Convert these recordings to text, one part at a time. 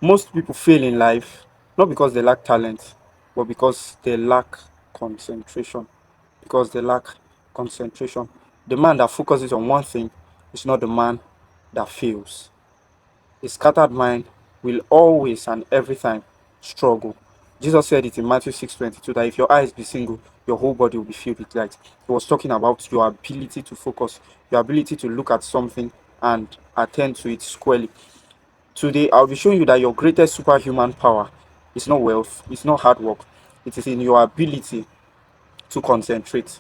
Most people fail in life not because they lack talent, but because they lack concentration. Because they lack concentration. The man that focuses on one thing is not the man that fails. A scattered mind will always and every time struggle. Jesus said it in Matthew 6:22 that if your eyes be single, your whole body will be filled with light. He was talking about your ability to focus, your ability to look at something and attend to it squarely. Today, I'll be showing you that your greatest superhuman power is not wealth, it's not hard work. It is in your ability to concentrate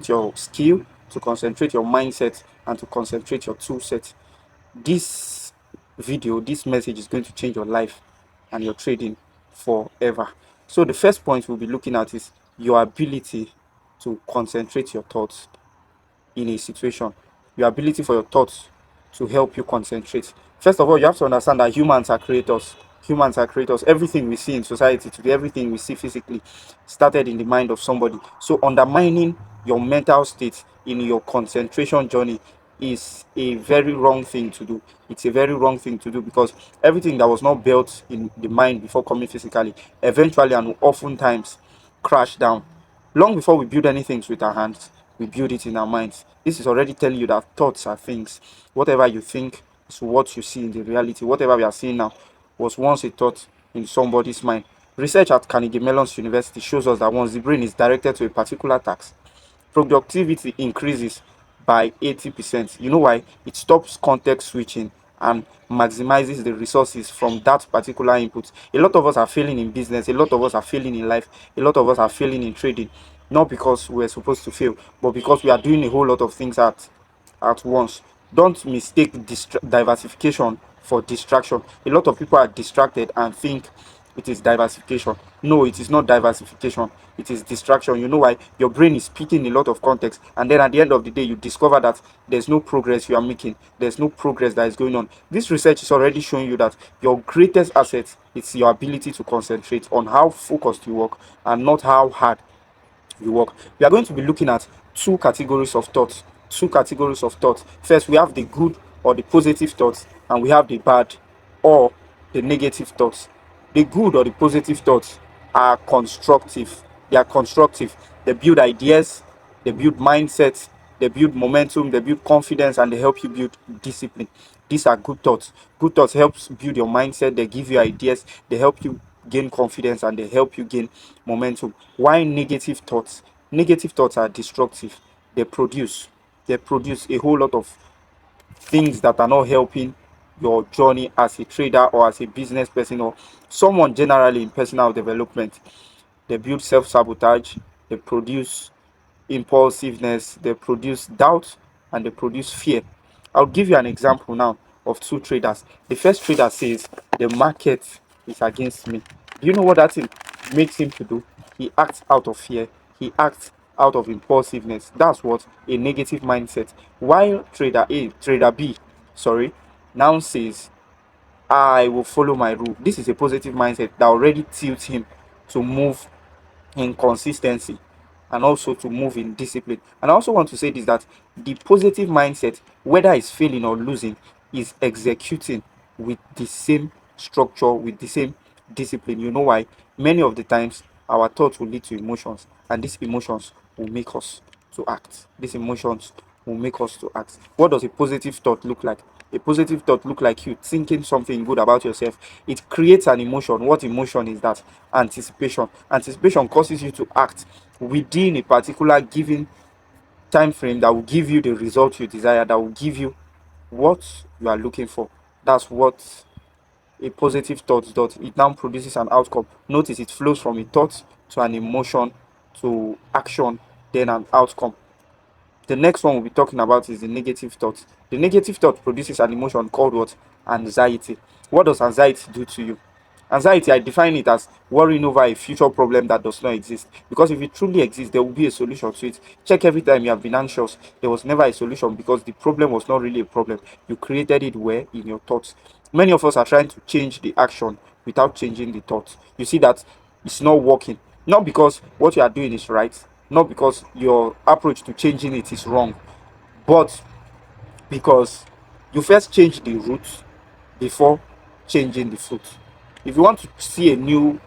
your skill, to concentrate your mindset, and to concentrate your tool set. This video, this message is going to change your life and your trading forever. So the first point we'll be looking at is your ability to concentrate your thoughts in a situation, your ability for your thoughts to help you concentrate. First of all, you have to understand that humans are creators. Humans are creators. Everything we see in society today, everything we see physically, started in the mind of somebody. So undermining your mental state in your concentration journey is a very wrong thing to do. It's a very wrong thing to do because everything that was not built in the mind before coming physically, eventually and oftentimes crash down. Long before we build anything with our hands, we build it in our minds. This is already telling you that thoughts are things. Whatever you think is what you see in the reality. Whatever we are seeing now was once a thought in somebody's mind. Research at Carnegie Mellon's University shows us that once the brain is directed to a particular task, productivity increases by 80%. You know why? It stops context switching and maximizes the resources from that particular input. A lot of us are failing in business, a lot of us are failing in life, a lot of us are failing in trading, not because we're supposed to fail, but because we are doing a whole lot of things at once. Don't mistake diversification for distraction. A lot of people are distracted and think it is diversification. No, it is not diversification. It is distraction. You know why? Your brain is picking a lot of context, and then at the end of the day, you discover that there's no progress you are making. There's no progress that is going on. This research is already showing you that your greatest asset is your ability to concentrate on how focused you work and not how hard you work. We are going to be looking at two categories of thoughts. Two categories of thoughts. First, we have the good or the positive thoughts, and we have the bad or the negative thoughts. The good or the positive thoughts are constructive. They are constructive. They build ideas, they build mindsets, they build momentum, they build confidence, and they help you build discipline. These are good thoughts. Good thoughts helps build your mindset. They give you ideas. They help you gain confidence and they help you gain momentum. Why negative thoughts? Negative thoughts are destructive. They produce they produce a whole lot of things that are not helping your journey as a trader or as a business person or someone generally in personal development. They build self-sabotage, they produce impulsiveness, they produce doubt, and they produce fear. I'll give you an example now of two traders. The first trader says the market is against me. Do you know what that thing makes him to do? He acts out of fear. He acts out of impulsiveness. That's what a negative mindset. While trader B, sorry, now says I will follow my rule. This is a positive mindset that already tilts him to move in consistency and also to move in discipline. And I also want to say this that the positive mindset, whether it's failing or losing, is executing with the same structure, with the same discipline. You know why? Many of the times our thoughts will lead to emotions, and these emotions will make us to act. These emotions will make us to act. What does a positive thought look like? A positive thought look like you thinking something good about yourself. It creates an emotion. What emotion is that? Anticipation. Anticipation causes you to act within a particular given time frame that will give you the result you desire, that will give you what you are looking for. That's what a positive thought does. It now produces an outcome. Notice it flows from a thought to an emotion to action, then an outcome. The next one we'll be talking about is the negative thought. The negative thought produces an emotion called what? Anxiety. What does anxiety do to you? Anxiety, I define it as worrying over a future problem that does not exist. Because if it truly exists, there will be a solution to it. Check every time you have been anxious, there was never a solution because the problem was not really a problem. You created it where? In your thoughts. Many of us are trying to change the action without changing the thoughts. You see that it's not working. Not because what you are doing is right, not because your approach to changing it is wrong, but because you first change the route before changing the fruit. If you want to see a new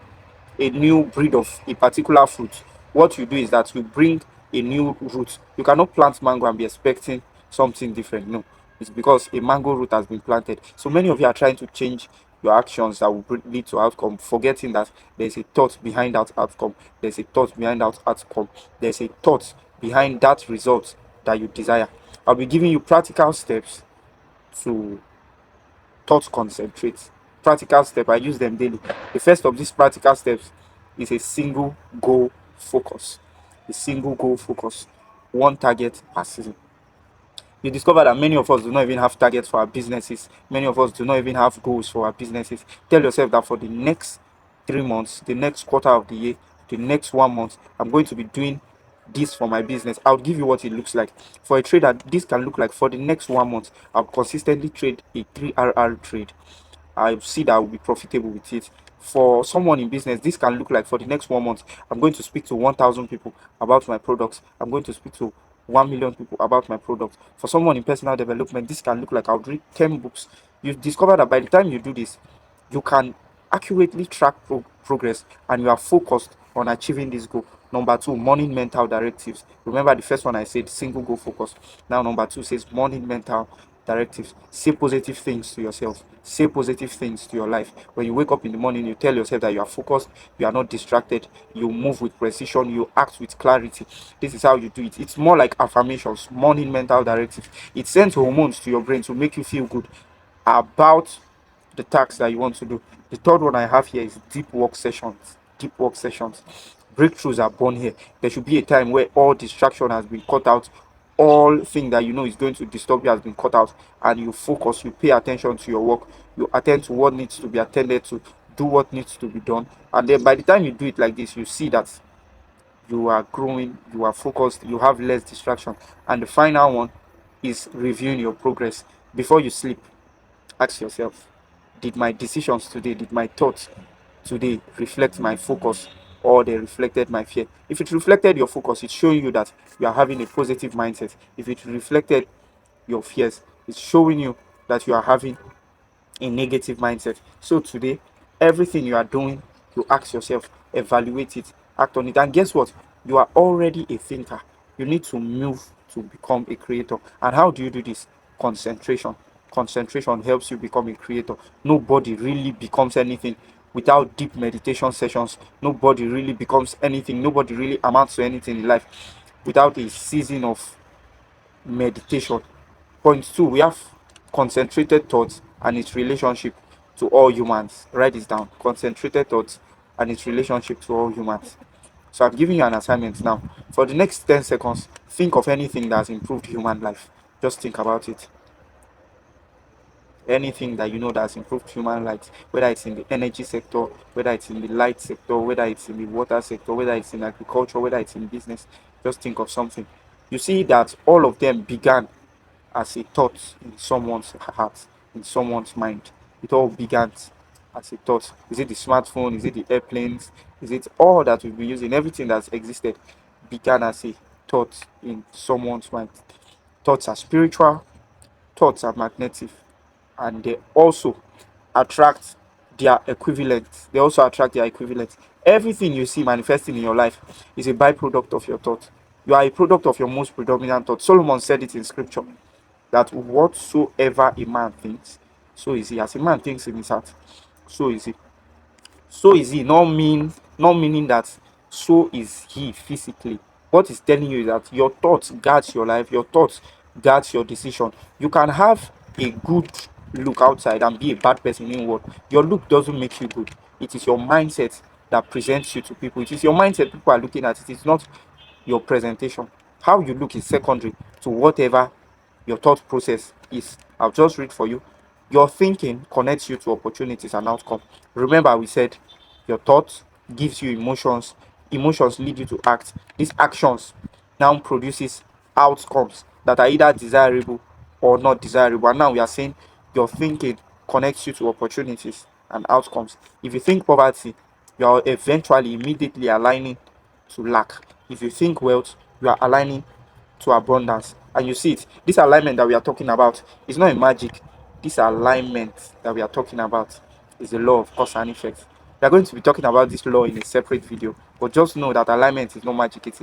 breed of a particular fruit, what you do is that you bring a new root. You cannot plant mango and be expecting something different. No, it's because a mango root has been planted. So many of you are trying to change your actions that will lead to outcome, forgetting that there's a thought behind that outcome. There's a thought behind that outcome. There's a thought behind that result that you desire. I'll be giving you practical steps to thought concentrate. Practical step, I use them daily. The first of these practical steps is a single goal focus. A single goal focus. One target per season. You discover that many of us do not even have targets for our businesses. Many of us do not even have goals for our businesses. Tell yourself that for the next 3 months, the next quarter of the year, the next 1 month, I'm going to be doing this for my business. I'll give you what it looks like. For a trader, this can look like for the next 1 month, I'll consistently trade a 3RR trade. I see that I will be profitable with it. For someone in business, this can look like for the next 1 month, I'm going to speak to 1,000 people about my products. I'm going to speak to 1 million people about my products. For someone in personal development, this can look like I'll read 10 books. You discover that by the time you do this, you can accurately track progress and you are focused on achieving this goal. Number two, morning mental directives. Remember the first one I said, single goal focus. Now number two says morning mental directives. Say positive things to yourself. Say positive things to your life. When you wake up in the morning, you tell yourself that you are focused, you are not distracted, you move with precision, you act with clarity. This is how you do it. It's more like affirmations, morning mental directives. It sends hormones to your brain to make you feel good about the task that you want to do. The third one I have here is deep work sessions. Deep work sessions. Breakthroughs are born here. There should be a time where all distraction has been cut out, all thing that you know is going to disturb you has been cut out, and you focus, you pay attention to your work, you attend to what needs to be attended to, do what needs to be done. And then by the time you do it like this, you see that you are growing, you are focused, you have less distraction. And the final one is reviewing your progress. Before you sleep, ask yourself, did my decisions today, did my thoughts today reflect my focus, or they reflected my fear? If it reflected your focus, it's showing you that you are having a positive mindset. If it reflected your fears, it's showing you that you are having a negative mindset. So today, everything you are doing, you ask yourself, evaluate it, act on it. And guess what? You are already a thinker. You need to move to become a creator. And how do you do this? Concentration. Concentration helps you become a creator. Nobody really becomes anything without deep meditation sessions. Nobody really becomes anything. Nobody really amounts to anything in life without a season of meditation. Point two, we have concentrated thoughts and its relationship to all humans. Write this down. Concentrated thoughts and its relationship to all humans. So I'm giving you an assignment now. For the next 10 seconds, think of anything that has improved human life. Just think about it. Anything that you know that has improved human life, whether it's in the energy sector, whether it's in the light sector, whether it's in the water sector, whether it's in agriculture, whether it's in business, just think of something. You see that all of them began as a thought in someone's heart, in someone's mind. It all began as a thought. Is it the smartphone? Is it the airplanes? Is it all that we've been using? Everything that's existed began as a thought in someone's mind. Thoughts are spiritual, thoughts are magnetic, and they also attract their equivalent. They also attract their equivalent. Everything you see manifesting in your life is a byproduct of your thought. You are a product of your most predominant thought. Solomon said it in scripture that whatsoever a man thinks, so is he. As a man thinks in his heart, so is he. So is he, not meaning that so is he physically. What is telling you is that your thoughts guides your life, your thoughts guides your decision. You can have a good look outside and be a bad person inward. Your look doesn't make you good. It is your mindset that presents you to people. It is your mindset people are looking at. It is not your presentation. How you look is secondary to whatever your thought process is. I'll just read for you. Your thinking connects you to opportunities and outcome. Remember, we said your thoughts gives you emotions. Emotions lead you to act. These actions now produces outcomes that are either desirable or not desirable. And now we are saying your thinking connects you to opportunities and outcomes. If you think poverty, you are eventually immediately aligning to lack. If you think wealth, you are aligning to abundance. And you see it. This alignment that we are talking about is not a magic. This alignment that we are talking about is the law of cause and effect. We are going to be talking about this law in a separate video, but just know that alignment is not magic.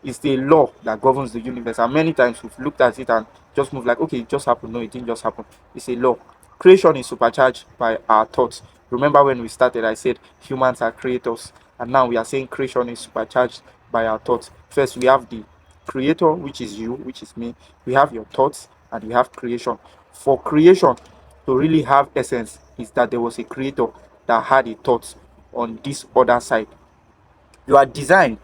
It's the law that governs the universe, and many times we've looked at it and just moved like, okay, it just happened. No, it didn't just happen. It's a law. Creation is supercharged by our thoughts. Remember when we started, I said humans are creators, and now we are saying creation is supercharged by our thoughts. First, we have the creator, which is you, which is me. We have your thoughts, and we have creation. For creation to really have essence, is that there was a creator that had a thought on this other side. You are designed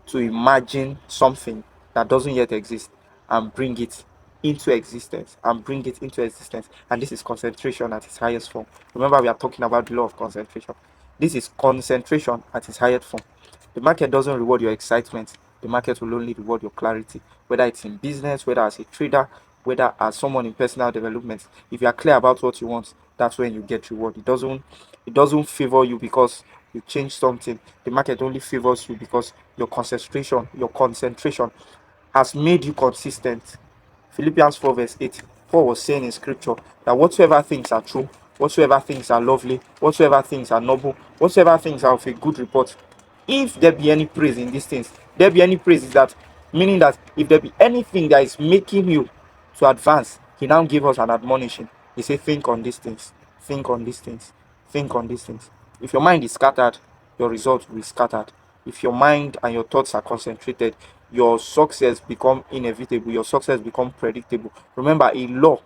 to imagine something that doesn't yet exist and bring it into existence and this is concentration at its highest form. Remember, we are talking about the law of concentration. This is concentration at its highest form. The market doesn't reward your excitement. The market will only reward your clarity, whether it's in business, whether as a trader, whether as someone in personal development. If you are clear about what you want, that's when you get reward. It doesn't favor you because you change something. The market only favors you because your concentration has made you consistent. Philippians 4 verse 8, Paul was saying in scripture that whatsoever things are true, whatsoever things are lovely, whatsoever things are noble, whatsoever things are of a good report, if there be any praise in these things, there be any praise is that, meaning that if there be anything that is making you to advance, he now give us an admonition. He said, think on these things, think on these things, think on these things. If your mind is scattered, your results will be scattered. If your mind and your thoughts are concentrated, your success become inevitable, your success become predictable. Remember, a law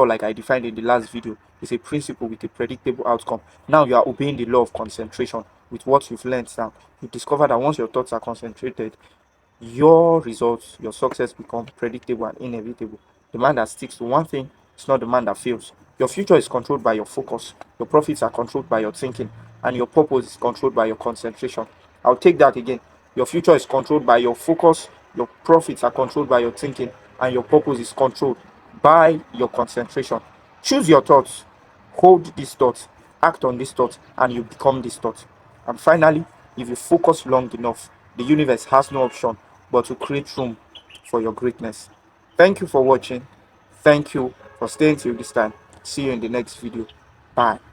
like I defined in the last video is a principle with a predictable outcome. Now you are obeying the law of concentration with what you've learned. Now you discover that once your thoughts are concentrated, your results, your success become predictable and inevitable. The man that sticks to one thing is not the man that fails. Your future is controlled by your focus. Your profits are controlled by your thinking, and your purpose is controlled by your concentration. I'll take that again. Your future is controlled by your focus. Your profits are controlled by your thinking, and your purpose is controlled by your concentration. Choose your thoughts, hold these thoughts, act on these thoughts, and you become these thoughts. And finally, if you focus long enough, the universe has no option but to create room for your greatness. Thank you for watching. Thank you for staying till this time. See you in the next video. Bye.